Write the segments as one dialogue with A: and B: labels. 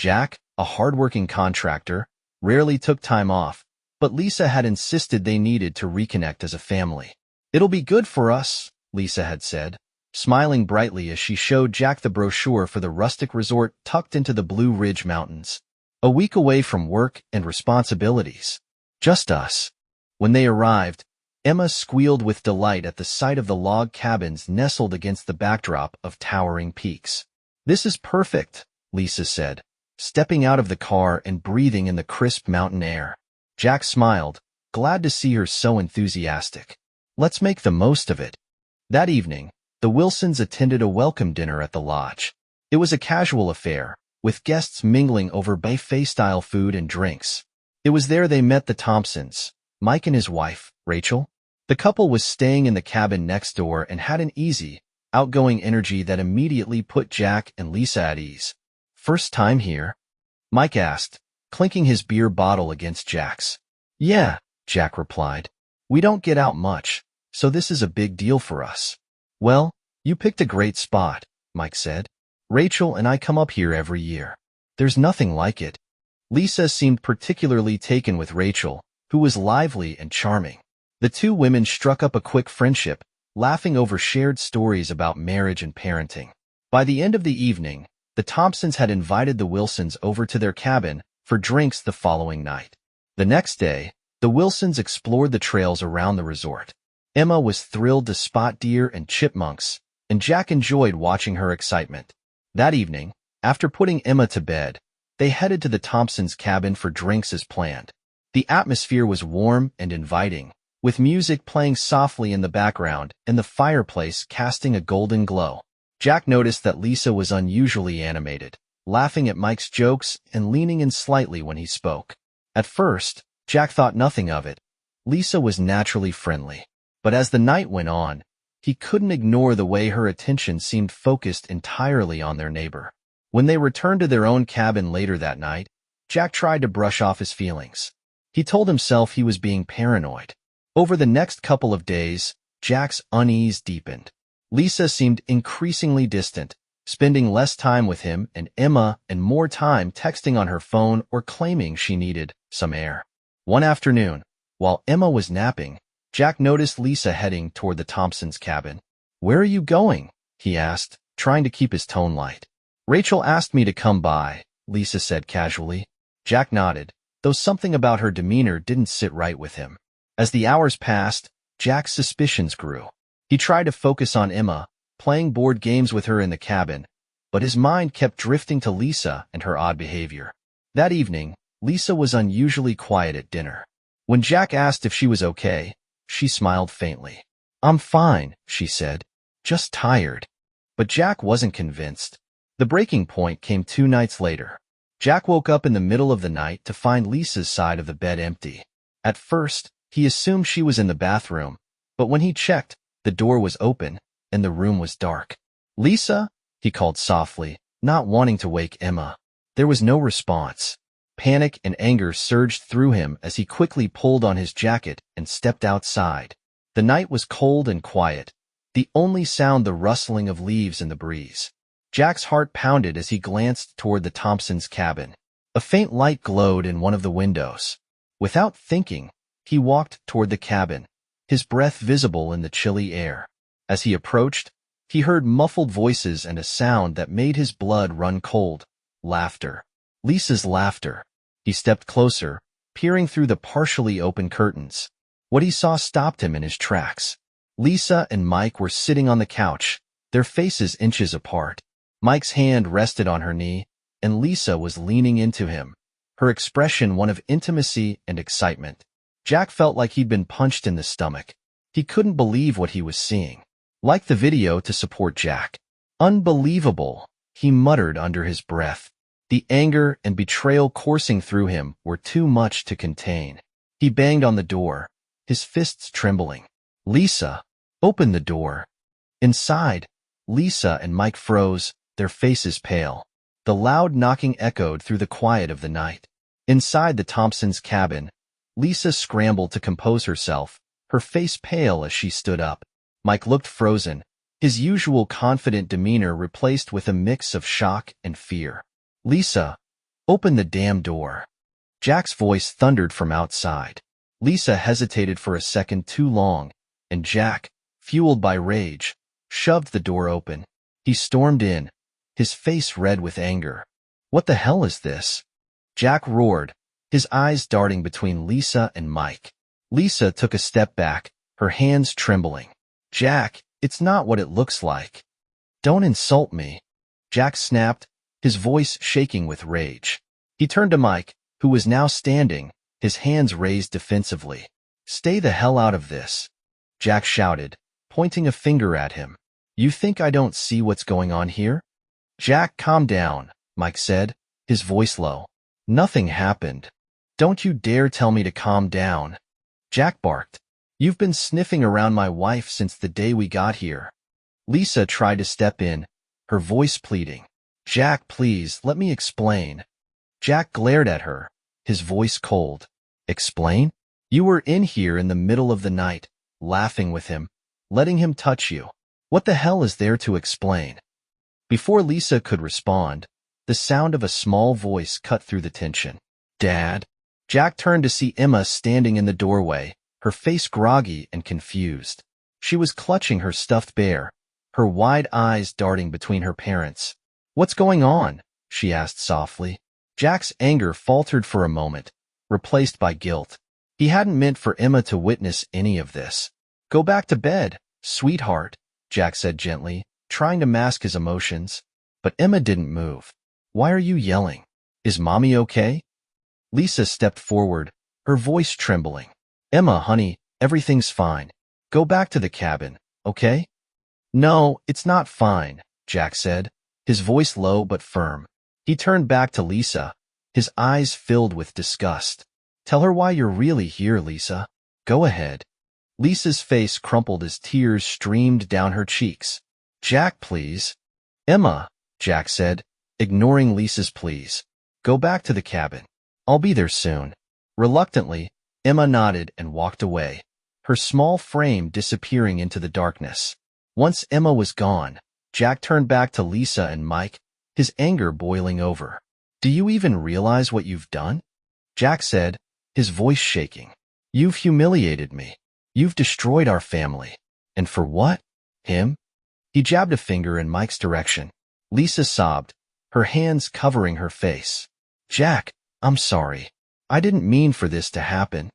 A: Jack, a hard-working contractor, rarely took time off, but Lisa had insisted they needed to reconnect as a family. "It'll be good for us," Lisa had said, smiling brightly as she showed Jack the brochure for the rustic resort tucked into the Blue Ridge Mountains. A week away from work and responsibilities. Just us. When they arrived, Emma squealed with delight at the sight of the log cabins nestled against the backdrop of towering peaks. "This is perfect," Lisa said, stepping out of the car and breathing in the crisp mountain air. Jack smiled, glad to see her so enthusiastic. "Let's make the most of it." That evening, the Wilsons attended a welcome dinner at the lodge. It was a casual affair, with guests mingling over buffet-style food and drinks. It was there they met the Thompsons, Mike and his wife, Rachel. The couple was staying in the cabin next door and had an easy, outgoing energy that immediately put Jack and Lisa at ease. "First time here?" Mike asked, clinking his beer bottle against Jack's. "Yeah," Jack replied. "We don't get out much, so this is a big deal for us." "Well, you picked a great spot," Mike said. "Rachel and I come up here every year. There's nothing like it." Lisa seemed particularly taken with Rachel, who was lively and charming. The two women struck up a quick friendship, laughing over shared stories about marriage and parenting. By the end of the evening, the Thompsons had invited the Wilsons over to their cabin for drinks the following night. The next day, the Wilsons explored the trails around the resort. Emma was thrilled to spot deer and chipmunks, and Jack enjoyed watching her excitement. That evening, after putting Emma to bed, they headed to the Thompsons' cabin for drinks as planned. The atmosphere was warm and inviting, with music playing softly in the background and the fireplace casting a golden glow. Jack noticed that Lisa was unusually animated, laughing at Mike's jokes and leaning in slightly when he spoke. At first, Jack thought nothing of it. Lisa was naturally friendly. But as the night went on, he couldn't ignore the way her attention seemed focused entirely on their neighbor. When they returned to their own cabin later that night, Jack tried to brush off his feelings. He told himself he was being paranoid. Over the next couple of days, Jack's unease deepened. Lisa seemed increasingly distant, spending less time with him and Emma and more time texting on her phone or claiming she needed some air. One afternoon, while Emma was napping, Jack noticed Lisa heading toward the Thompsons' cabin. "Where are you going?" he asked, trying to keep his tone light. "Rachel asked me to come by," Lisa said casually. Jack nodded, though something about her demeanor didn't sit right with him. As the hours passed, Jack's suspicions grew. He tried to focus on Emma, playing board games with her in the cabin, but his mind kept drifting to Lisa and her odd behavior. That evening, Lisa was unusually quiet at dinner. When Jack asked if she was okay, she smiled faintly. "I'm fine," she said. "Just tired." But Jack wasn't convinced. The breaking point came 2 nights later. Jack woke up in the middle of the night to find Lisa's side of the bed empty. At first, he assumed she was in the bathroom, but when he checked, the door was open, and the room was dark. "Lisa?" he called softly, not wanting to wake Emma. There was no response. Panic and anger surged through him as he quickly pulled on his jacket and stepped outside. The night was cold and quiet, the only sound the rustling of leaves in the breeze. Jack's heart pounded as he glanced toward the Thompsons' cabin. A faint light glowed in one of the windows. Without thinking, he walked toward the cabin, his breath visible in the chilly air. As he approached, he heard muffled voices and a sound that made his blood run cold. Laughter. Lisa's laughter. He stepped closer, peering through the partially open curtains. What he saw stopped him in his tracks. Lisa and Mike were sitting on the couch, their faces inches apart. Mike's hand rested on her knee, and Lisa was leaning into him, her expression one of intimacy and excitement. Jack felt like he'd been punched in the stomach. He couldn't believe what he was seeing. Like the video to support Jack. "Unbelievable," he muttered under his breath. The anger and betrayal coursing through him were too much to contain. He banged on the door, his fists trembling. "Lisa, open the door." Inside, Lisa and Mike froze, their faces pale. The loud knocking echoed through the quiet of the night. Inside the Thompsons' cabin, Lisa scrambled to compose herself, her face pale as she stood up. Mike looked frozen, his usual confident demeanor replaced with a mix of shock and fear. "Lisa, Open the damn door. Jack's voice thundered from outside. Lisa hesitated for a second too long, and Jack, fueled by rage, shoved the door open. He stormed in, his face red with anger. What the hell is this? Jack roared, his eyes darting between Lisa and Mike. Lisa took a step back, her hands trembling. Jack, it's not what it looks like. Don't insult me. Jack snapped, his voice shaking with rage. He turned to Mike, who was now standing, his hands raised defensively. Stay the hell out of this, Jack shouted, pointing a finger at him. You think I don't see what's going on here? Jack, calm down, Mike said, his voice low. Nothing happened. Don't you dare tell me to calm down. Jack barked. You've been sniffing around my wife since the day we got here. Lisa tried to step in, her voice pleading. Jack, please, let me explain. Jack glared at her, his voice cold. Explain? You were in here in the middle of the night, laughing with him, letting him touch you. What the hell is there to explain? Before Lisa could respond, the sound of a small voice cut through the tension. Dad? Jack turned to see Emma standing in the doorway, her face groggy and confused. She was clutching her stuffed bear, her wide eyes darting between her parents. What's going on? She asked softly. Jack's anger faltered for a moment, replaced by guilt. He hadn't meant for Emma to witness any of this. Go back to bed, sweetheart, Jack said gently, trying to mask his emotions. But Emma didn't move. Why are you yelling? Is Mommy okay? Lisa stepped forward, her voice trembling. Emma, honey, everything's fine. Go back to the cabin, okay? No, it's not fine, Jack said, his voice low but firm. He turned back to Lisa, his eyes filled with disgust. Tell her why you're really here, Lisa. Go ahead. Lisa's face crumpled as tears streamed down her cheeks. Jack, please. Emma, Jack said, ignoring Lisa's pleas. Go back to the cabin. I'll be there soon. Reluctantly, Emma nodded and walked away, her small frame disappearing into the darkness. Once Emma was gone, Jack turned back to Lisa and Mike, his anger boiling over. Do you even realize what you've done? Jack said, his voice shaking. You've humiliated me. You've destroyed our family. And for what? Him? He jabbed a finger in Mike's direction. Lisa sobbed, her hands covering her face. Jack, I'm sorry. I didn't mean for this to happen.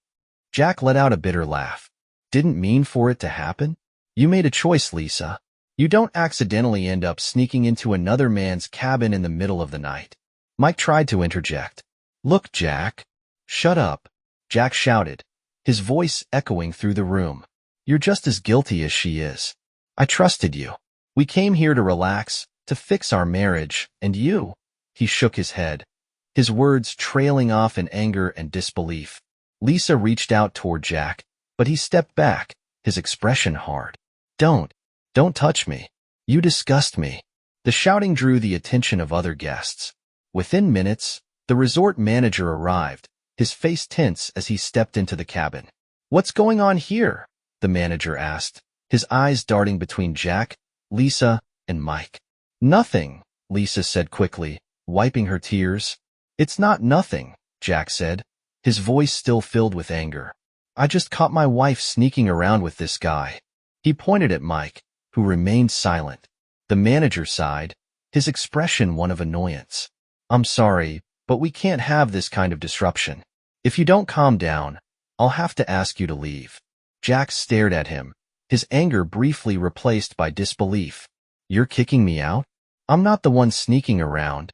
A: Jack let out a bitter laugh. Didn't mean for it to happen? You made a choice, Lisa. You don't accidentally end up sneaking into another man's cabin in the middle of the night. Mike tried to interject. Look, Jack. Shut up, Jack shouted, his voice echoing through the room. You're just as guilty as she is. I trusted you. We came here to relax, to fix our marriage, and you. He shook his head, his words trailing off in anger and disbelief. Lisa reached out toward Jack, but he stepped back, his expression hard. Don't touch me. You disgust me. The shouting drew the attention of other guests. Within minutes, the resort manager arrived, his face tense as he stepped into the cabin. What's going on here? The manager asked, his eyes darting between Jack, Lisa, and Mike. Nothing, Lisa said quickly, wiping her tears. It's not nothing, Jack said, his voice still filled with anger. I just caught my wife sneaking around with this guy. He pointed at Mike, who remained silent. The manager sighed, his expression one of annoyance. I'm sorry, but we can't have this kind of disruption. If you don't calm down, I'll have to ask you to leave. Jack stared at him, his anger briefly replaced by disbelief. You're kicking me out? I'm not the one sneaking around.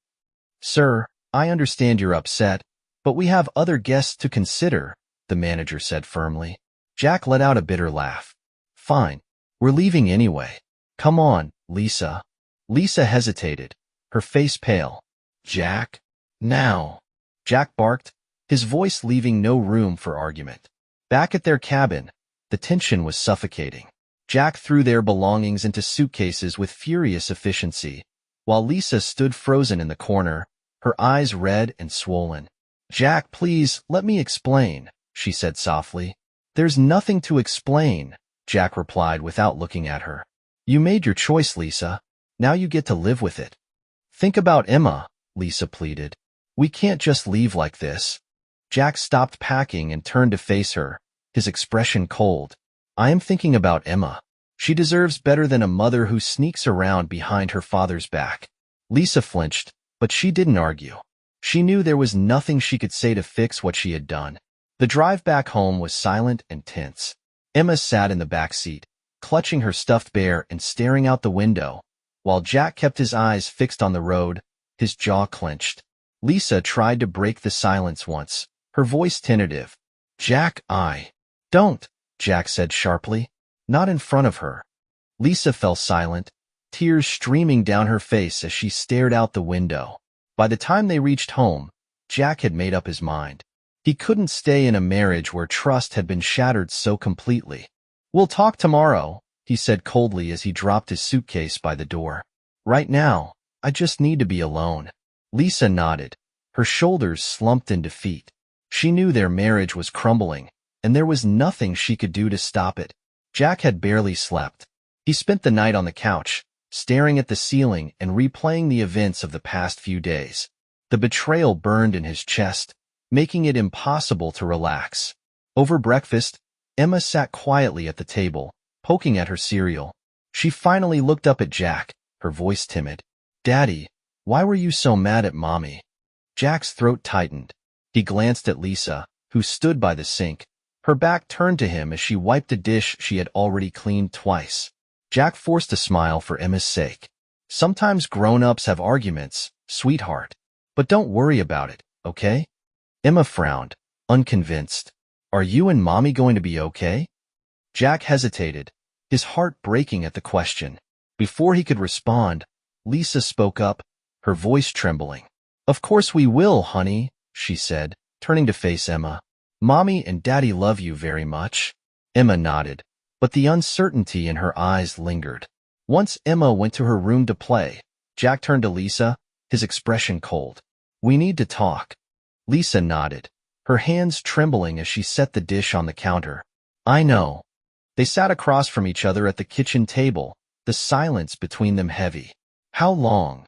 A: Sir, I understand you're upset, but we have other guests to consider, the manager said firmly. Jack let out a bitter laugh. Fine, we're leaving anyway. Come on, Lisa. Lisa hesitated, her face pale. Jack? Now. Jack barked, his voice leaving no room for argument. Back at their cabin, the tension was suffocating. Jack threw their belongings into suitcases with furious efficiency, while Lisa stood frozen in the corner, her eyes red and swollen. Jack, please, let me explain, she said softly. There's nothing to explain, Jack replied without looking at her. You made your choice, Lisa. Now you get to live with it. Think about Emma, Lisa pleaded. We can't just leave like this. Jack stopped packing and turned to face her, his expression cold. I am thinking about Emma. She deserves better than a mother who sneaks around behind her father's back. Lisa flinched, but she didn't argue. She knew there was nothing she could say to fix what she had done. The drive back home was silent and tense. Emma sat in the back seat, clutching her stuffed bear and staring out the window, while Jack kept his eyes fixed on the road, his jaw clenched. Lisa tried to break the silence once, her voice tentative. Jack, don't, Jack said sharply. Not in front of her. Lisa fell silent, tears streaming down her face as she stared out the window. By the time they reached home, Jack had made up his mind. He couldn't stay in a marriage where trust had been shattered so completely. We'll talk tomorrow, he said coldly as he dropped his suitcase by the door. Right now, I just need to be alone. Lisa nodded, her shoulders slumped in defeat. She knew their marriage was crumbling, and there was nothing she could do to stop it. Jack had barely slept. He spent the night on the couch, staring at the ceiling and replaying the events of the past few days. The betrayal burned in his chest, making it impossible to relax. Over breakfast, Emma sat quietly at the table, poking at her cereal. She finally looked up at Jack, her voice timid. Daddy, why were you so mad at Mommy? Jack's throat tightened. He glanced at Lisa, who stood by the sink, her back turned to him as she wiped a dish she had already cleaned twice. Jack forced a smile for Emma's sake. Sometimes grown-ups have arguments, sweetheart. But don't worry about it, okay? Emma frowned, unconvinced. Are you and Mommy going to be okay? Jack hesitated, his heart breaking at the question. Before he could respond, Lisa spoke up, her voice trembling. Of course we will, honey, she said, turning to face Emma. Mommy and Daddy love you very much. Emma nodded, but the uncertainty in her eyes lingered. Once Emma went to her room to play, Jack turned to Lisa, his expression cold. We need to talk. Lisa nodded, her hands trembling as she set the dish on the counter. I know. They sat across from each other at the kitchen table, the silence between them heavy. How long?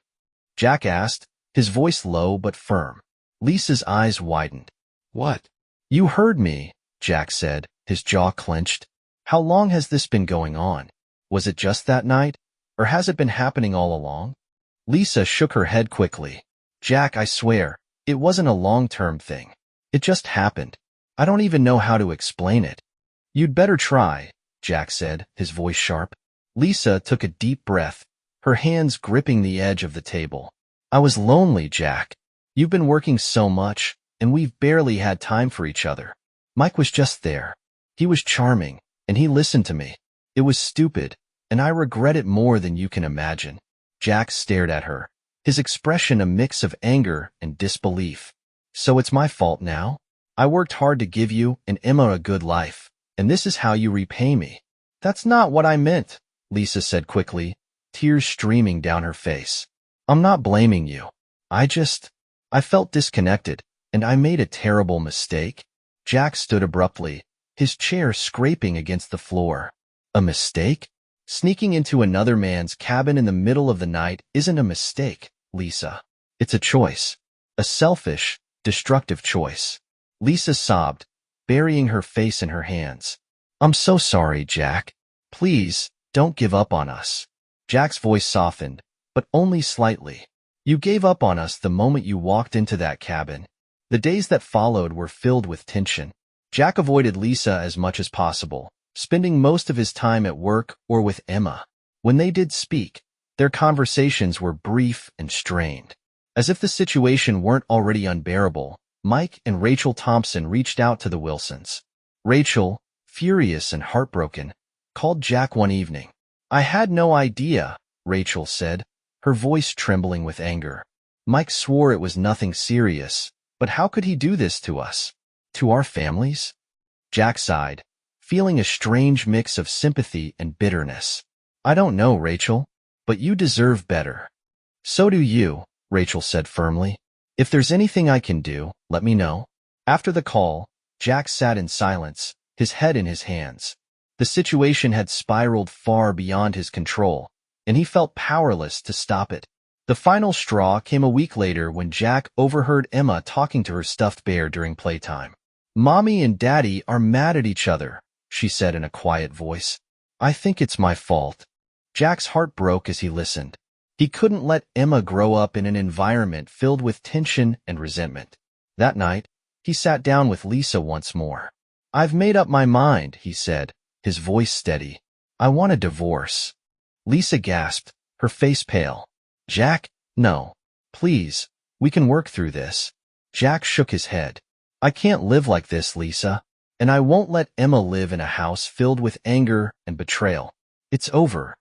A: Jack asked, his voice low but firm. Lisa's eyes widened. What? You heard me, Jack said, his jaw clenched. How long has this been going on? Was it just that night, or has it been happening all along? Lisa shook her head quickly. Jack, I swear, it wasn't a long-term thing. It just happened. I don't even know how to explain it. You'd better try, Jack said, his voice sharp. Lisa took a deep breath, her hands gripping the edge of the table. I was lonely, Jack. You've been working so much, and we've barely had time for each other. Mike was just there. He was charming, and he listened to me. It was stupid, and I regret it more than you can imagine. Jack stared at her, his expression a mix of anger and disbelief. So it's my fault now? I worked hard to give you and Emma a good life, and this is how you repay me. That's not what I meant, Lisa said quickly, tears streaming down her face. I'm not blaming you. I felt disconnected, and I made a terrible mistake. Jack stood abruptly, his chair scraping against the floor. A mistake? Sneaking into another man's cabin in the middle of the night isn't a mistake, Lisa. It's a choice. A selfish, destructive choice. Lisa sobbed, burying her face in her hands. I'm so sorry, Jack. Please, don't give up on us. Jack's voice softened, but only slightly. You gave up on us the moment you walked into that cabin. The days that followed were filled with tension. Jack avoided Lisa as much as possible, spending most of his time at work or with Emma. When they did speak, their conversations were brief and strained. As if the situation weren't already unbearable, Mike and Rachel Thompson reached out to the Wilsons. Rachel, furious and heartbroken, called Jack one evening. I had no idea, Rachel said, her voice trembling with anger. Mike swore it was nothing serious, but how could he do this to us? To our families? Jack sighed, feeling a strange mix of sympathy and bitterness. I don't know, Rachel, but you deserve better. So do you, Rachel said firmly. If there's anything I can do, let me know. After the call, Jack sat in silence, his head in his hands. The situation had spiraled far beyond his control, and he felt powerless to stop it. The final straw came a week later when Jack overheard Emma talking to her stuffed bear during playtime. "Mommy and Daddy are mad at each other," she said in a quiet voice. "I think it's my fault." Jack's heart broke as he listened. He couldn't let Emma grow up in an environment filled with tension and resentment. That night, he sat down with Lisa once more. "I've made up my mind," he said, his voice steady. "I want a divorce." Lisa gasped, her face pale. "Jack, no. Please, we can work through this." Jack shook his head. "I can't live like this, Lisa, and I won't let Emma live in a house filled with anger and betrayal. It's over."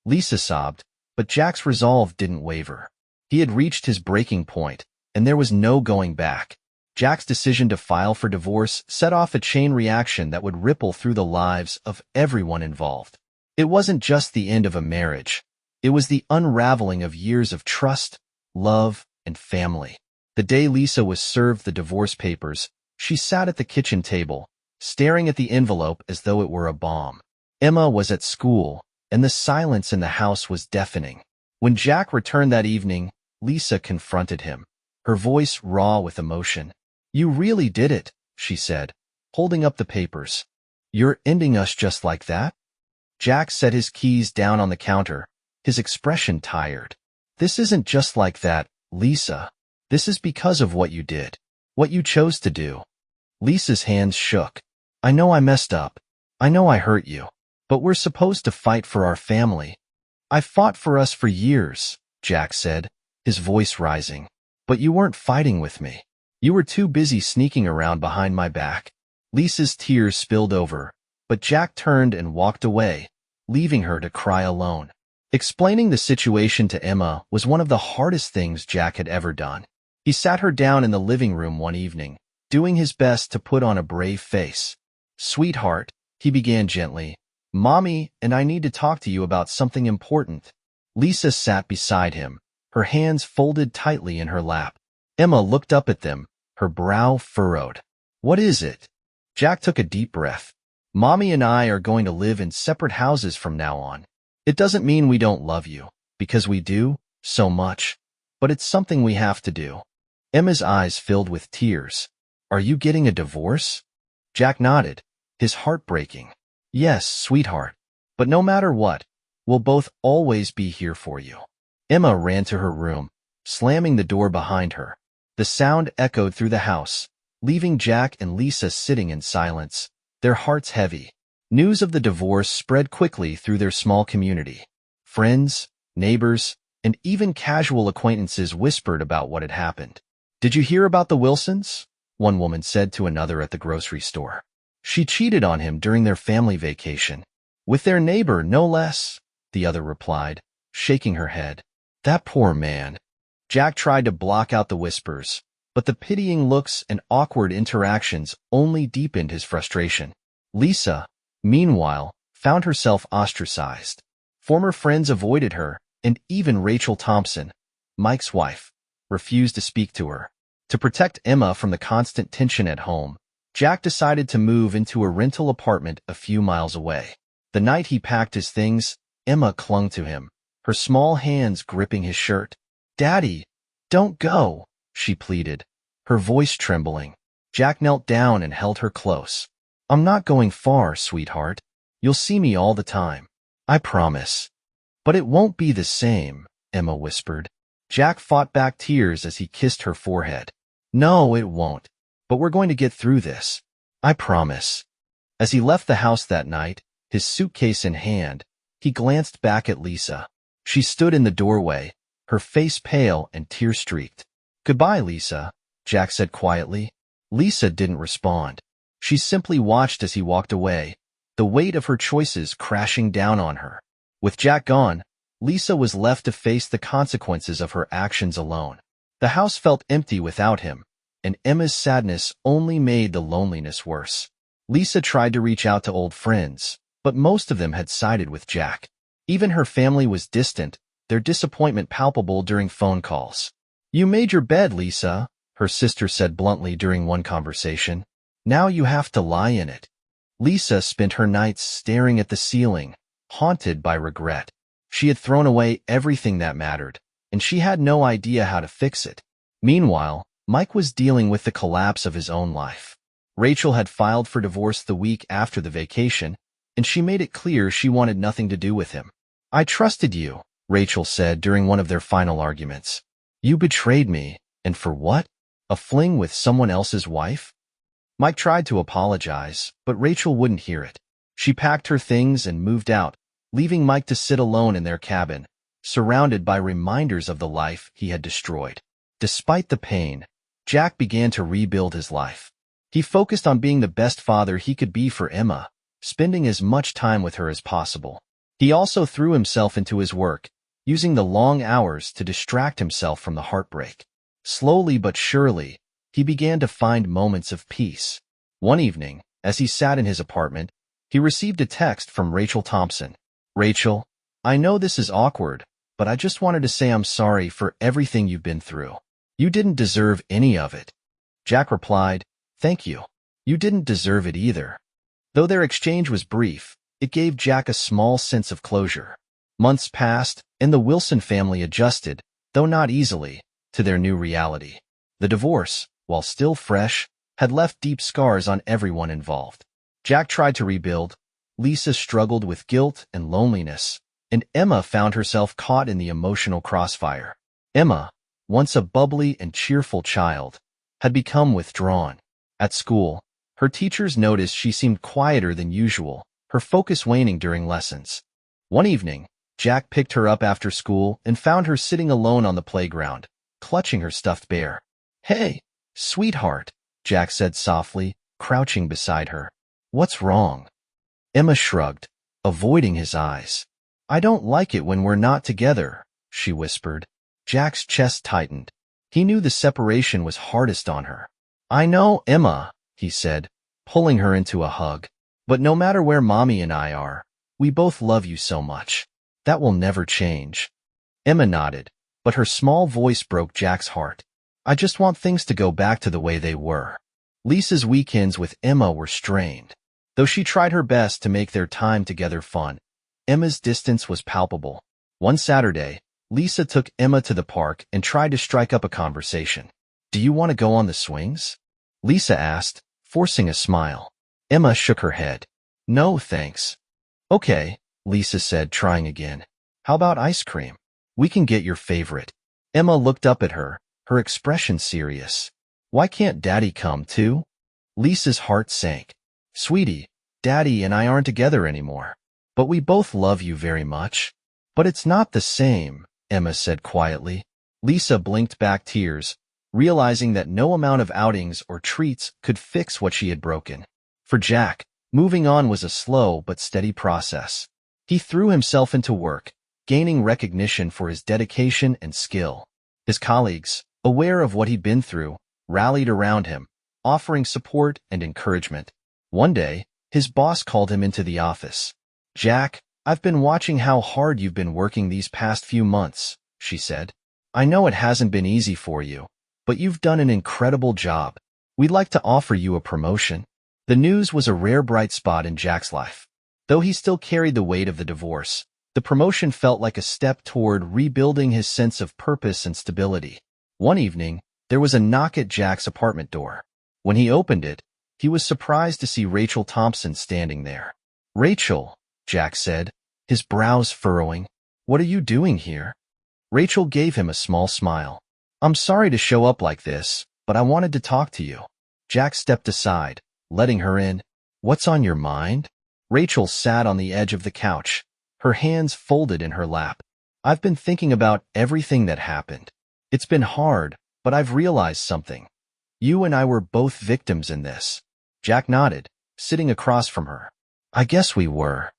A: Lisa sobbed, but Jack's resolve didn't waver. He had reached his breaking point, and there was no going back. Jack's decision to file for divorce set off a chain reaction that would ripple through the lives of everyone involved. It wasn't just the end of a marriage. It was the unraveling of years of trust, love, and family. The day Lisa was served the divorce papers, she sat at the kitchen table, staring at the envelope as though it were a bomb. Emma was at school, and the silence in the house was deafening. When Jack returned that evening, Lisa confronted him, her voice raw with emotion. "You really did it," she said, holding up the papers. "You're ending us just like that?" Jack set his keys down on the counter, his expression tired. "This isn't just like that, Lisa. This is because of what you did, what you chose to do." Lisa's hands shook. "I know I messed up. I know I hurt you. But we're supposed to fight for our family." "I fought for us for years," Jack said, his voice rising. "But you weren't fighting with me. You were too busy sneaking around behind my back." Lisa's tears spilled over, but Jack turned and walked away, leaving her to cry alone. Explaining the situation to Emma was one of the hardest things Jack had ever done. He sat her down in the living room one evening, doing his best to put on a brave face. "Sweetheart," he began gently, "Mommy and I need to talk to you about something important." Lisa sat beside him, her hands folded tightly in her lap. Emma looked up at them, her brow furrowed. "What is it?" Jack took a deep breath. "Mommy and I are going to live in separate houses from now on. It doesn't mean we don't love you, because we do, so much, but it's something we have to do." Emma's eyes filled with tears. "Are you getting a divorce?" Jack nodded, his heart breaking. "Yes, sweetheart. But no matter what, we'll both always be here for you." Emma ran to her room, slamming the door behind her. The sound echoed through the house, leaving Jack and Lisa sitting in silence, their hearts heavy. News of the divorce spread quickly through their small community. Friends, neighbors, and even casual acquaintances whispered about what had happened. "Did you hear about the Wilsons?" one woman said to another at the grocery store. "She cheated on him during their family vacation. With their neighbor, no less," the other replied, shaking her head. "That poor man." Jack tried to block out the whispers, but the pitying looks and awkward interactions only deepened his frustration. Lisa, meanwhile, found herself ostracized. Former friends avoided her, and even Rachel Thompson, Mike's wife, refused to speak to her. To protect Emma from the constant tension at home, Jack decided to move into a rental apartment a few miles away. The night he packed his things, Emma clung to him, her small hands gripping his shirt. "Daddy, don't go," she pleaded, her voice trembling. Jack knelt down and held her close. "I'm not going far, sweetheart. You'll see me all the time. I promise." "But it won't be the same," Emma whispered. Jack fought back tears as he kissed her forehead. "No, it won't. But we're going to get through this. I promise." As he left the house that night, his suitcase in hand, he glanced back at Lisa. She stood in the doorway, her face pale and tear-streaked. "Goodbye, Lisa," Jack said quietly. Lisa didn't respond. She simply watched as he walked away, the weight of her choices crashing down on her. With Jack gone, Lisa was left to face the consequences of her actions alone. The house felt empty without him, and Emma's sadness only made the loneliness worse. Lisa tried to reach out to old friends, but most of them had sided with Jack. Even her family was distant, their disappointment palpable during phone calls. "You made your bed, Lisa," her sister said bluntly during one conversation. "Now you have to lie in it." Lisa spent her nights staring at the ceiling, haunted by regret. She had thrown away everything that mattered, and she had no idea how to fix it. Meanwhile, Mike was dealing with the collapse of his own life. Rachel had filed for divorce the week after the vacation, and she made it clear she wanted nothing to do with him. "I trusted you," Rachel said during one of their final arguments. "You betrayed me, and for what? A fling with someone else's wife?" Mike tried to apologize, but Rachel wouldn't hear it. She packed her things and moved out, leaving Mike to sit alone in their cabin, surrounded by reminders of the life he had destroyed. Despite the pain, Jack began to rebuild his life. He focused on being the best father he could be for Emma, spending as much time with her as possible. He also threw himself into his work, using the long hours to distract himself from the heartbreak. Slowly but surely, he began to find moments of peace. One evening, as he sat in his apartment, he received a text from Rachel Thompson. "Rachel, I know this is awkward, but I just wanted to say I'm sorry for everything you've been through. You didn't deserve any of it." Jack replied, "Thank you. You didn't deserve it either." Though their exchange was brief, it gave Jack a small sense of closure. Months passed, and the Wilson family adjusted, though not easily, to their new reality. The divorce, while still fresh, had left deep scars on everyone involved. Jack tried to rebuild, Lisa struggled with guilt and loneliness, and Emma found herself caught in the emotional crossfire. Emma, once a bubbly and cheerful child, had become withdrawn. At school, her teachers noticed she seemed quieter than usual, her focus waning during lessons. One evening, Jack picked her up after school and found her sitting alone on the playground, clutching her stuffed bear. "Hey, sweetheart," Jack said softly, crouching beside her. "What's wrong?" Emma shrugged, avoiding his eyes. "I don't like it when we're not together," she whispered. Jack's chest tightened. He knew the separation was hardest on her. "I know, Emma," he said, pulling her into a hug. "But no matter where Mommy and I are, we both love you so much. That will never change." Emma nodded, but her small voice broke Jack's heart. "I just want things to go back to the way they were." Lisa's weekends with Emma were strained. Though she tried her best to make their time together fun, Emma's distance was palpable. One Saturday, Lisa took Emma to the park and tried to strike up a conversation. "Do you want to go on the swings?" Lisa asked, forcing a smile. Emma shook her head. "No, thanks." "Okay," Lisa said, trying again. "How about ice cream? We can get your favorite." Emma looked up at her, her expression serious. "Why can't Daddy come too?" Lisa's heart sank. "Sweetie, Daddy and I aren't together anymore. But we both love you very much." "But it's not the same," Emma said quietly. Lisa blinked back tears, realizing that no amount of outings or treats could fix what she had broken. For Jack, moving on was a slow but steady process. He threw himself into work, gaining recognition for his dedication and skill. His colleagues, aware of what he'd been through, rallied around him, offering support and encouragement. One day, his boss called him into the office. "Jack, I've been watching how hard you've been working these past few months," she said. "I know it hasn't been easy for you, but you've done an incredible job. We'd like to offer you a promotion." The news was a rare bright spot in Jack's life. Though he still carried the weight of the divorce, the promotion felt like a step toward rebuilding his sense of purpose and stability. One evening, there was a knock at Jack's apartment door. When he opened it, he was surprised to see Rachel Thompson standing there. "Rachel," Jack said, his brows furrowing, "what are you doing here?" Rachel gave him a small smile. "I'm sorry to show up like this, but I wanted to talk to you." Jack stepped aside, letting her in. "What's on your mind?" Rachel sat on the edge of the couch, her hands folded in her lap. "I've been thinking about everything that happened. It's been hard, but I've realized something. You and I were both victims in this." Jack nodded, sitting across from her. "I guess we were."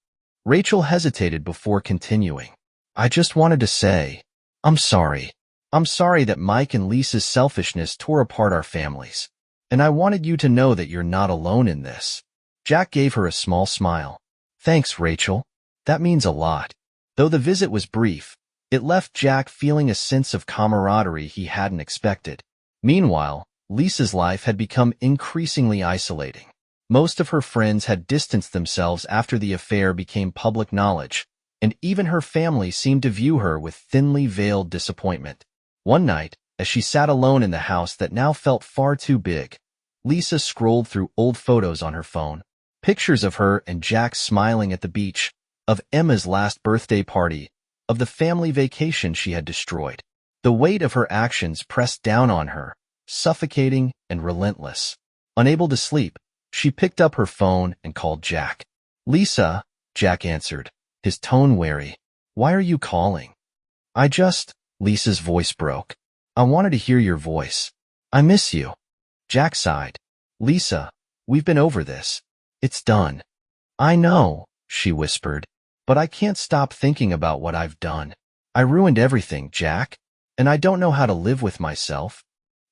A: Rachel hesitated before continuing. "I just wanted to say, I'm sorry. I'm sorry that Mike and Lisa's selfishness tore apart our families. And I wanted you to know that you're not alone in this." Jack gave her a small smile. "Thanks, Rachel. That means a lot." Though the visit was brief, it left Jack feeling a sense of camaraderie he hadn't expected. Meanwhile, Lisa's life had become increasingly isolating. Most of her friends had distanced themselves after the affair became public knowledge, and even her family seemed to view her with thinly veiled disappointment. One night, as she sat alone in the house that now felt far too big, Lisa scrolled through old photos on her phone. Pictures of her and Jack smiling at the beach, of Emma's last birthday party, of the family vacation she had destroyed. The weight of her actions pressed down on her, suffocating and relentless. Unable to sleep, she picked up her phone and called Jack. "Lisa," Jack answered, his tone wary. "Why are you calling?" Lisa's voice broke. "I wanted to hear your voice. I miss you." Jack sighed. "Lisa, we've been over this. It's done." "I know," she whispered, "but I can't stop thinking about what I've done. I ruined everything, Jack, and I don't know how to live with myself."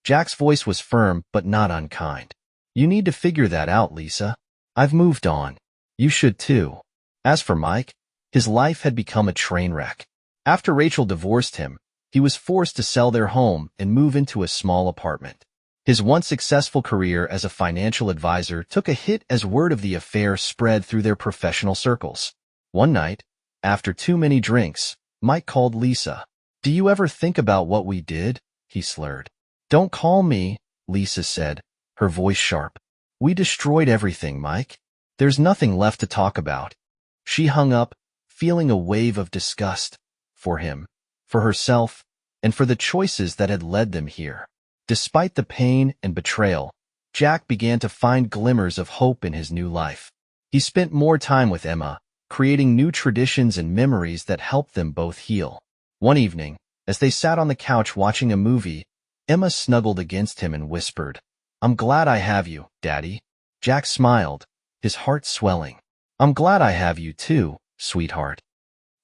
A: Jack's voice was firm but not unkind. "You need to figure that out, Lisa. I've moved on. You should too." As for Mike, his life had become a train wreck. After Rachel divorced him, he was forced to sell their home and move into a small apartment. His once successful career as a financial advisor took a hit as word of the affair spread through their professional circles. One night, after too many drinks, Mike called Lisa. "Do you ever think about what we did?" he slurred. "Don't call me," Lisa said, her voice sharp. "We destroyed everything, Mike. There's nothing left to talk about." She hung up, feeling a wave of disgust for him, for herself, and for the choices that had led them here. Despite the pain and betrayal, Jack began to find glimmers of hope in his new life. He spent more time with Emma, creating new traditions and memories that helped them both heal. One evening, as they sat on the couch watching a movie, Emma snuggled against him and whispered, "I'm glad I have you, Daddy." Jack smiled, his heart swelling. "I'm glad I have you too, sweetheart."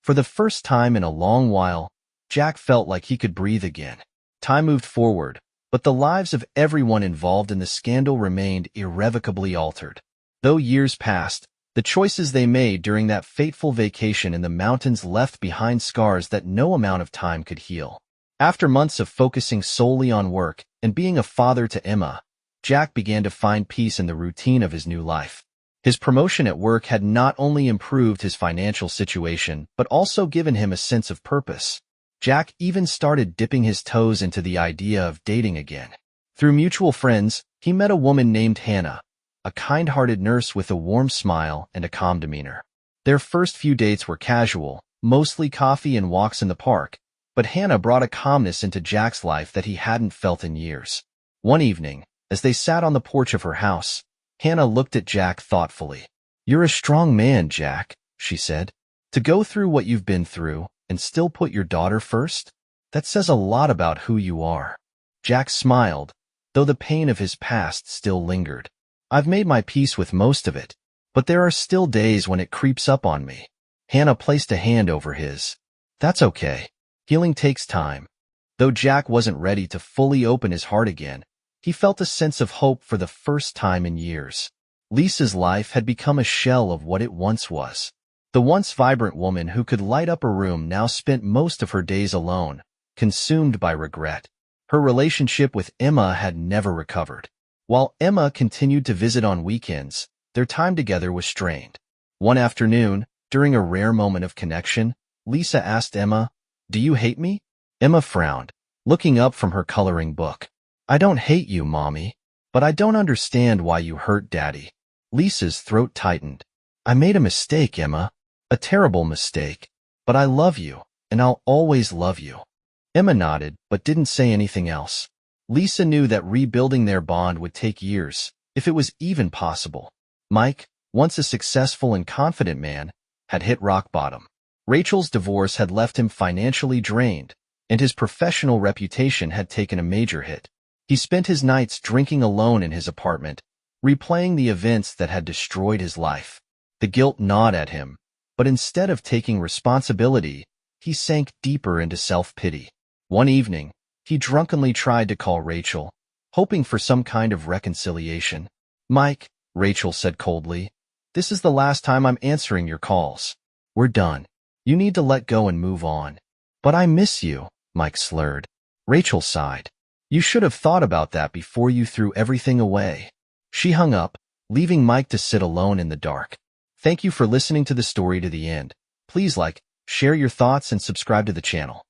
A: For the first time in a long while, Jack felt like he could breathe again. Time moved forward, but the lives of everyone involved in the scandal remained irrevocably altered. Though years passed, the choices they made during that fateful vacation in the mountains left behind scars that no amount of time could heal. After months of focusing solely on work and being a father to Emma, Jack began to find peace in the routine of his new life. His promotion at work had not only improved his financial situation, but also given him a sense of purpose. Jack even started dipping his toes into the idea of dating again. Through mutual friends, he met a woman named Hannah, a kind-hearted nurse with a warm smile and a calm demeanor. Their first few dates were casual, mostly coffee and walks in the park, but Hannah brought a calmness into Jack's life that he hadn't felt in years. One evening, as they sat on the porch of her house, Hannah looked at Jack thoughtfully. "You're a strong man, Jack," she said. "To go through what you've been through and still put your daughter first? That says a lot about who you are." Jack smiled, though the pain of his past still lingered. "I've made my peace with most of it, but there are still days when it creeps up on me." Hannah placed a hand over his. "That's okay. Healing takes time." Though Jack wasn't ready to fully open his heart again, he felt a sense of hope for the first time in years. Lisa's life had become a shell of what it once was. The once vibrant woman who could light up a room now spent most of her days alone, consumed by regret. Her relationship with Emma had never recovered. While Emma continued to visit on weekends, their time together was strained. One afternoon, during a rare moment of connection, Lisa asked Emma, "Do you hate me?" Emma frowned, looking up from her coloring book. "I don't hate you, Mommy, but I don't understand why you hurt Daddy." Lisa's throat tightened. "I made a mistake, Emma, a terrible mistake, but I love you, and I'll always love you." Emma nodded, but didn't say anything else. Lisa knew that rebuilding their bond would take years, if it was even possible. Mike, once a successful and confident man, had hit rock bottom. Rachel's divorce had left him financially drained, and his professional reputation had taken a major hit. He spent his nights drinking alone in his apartment, replaying the events that had destroyed his life. The guilt gnawed at him, but instead of taking responsibility, he sank deeper into self-pity. One evening, he drunkenly tried to call Rachel, hoping for some kind of reconciliation. "Mike," Rachel said coldly, "this is the last time I'm answering your calls. We're done. You need to let go and move on." "But I miss you," Mike slurred. Rachel sighed. "You should have thought about that before you threw everything away." She hung up, leaving Mike to sit alone in the dark. Thank you for listening to the story to the end. Please like, share your thoughts and subscribe to the channel.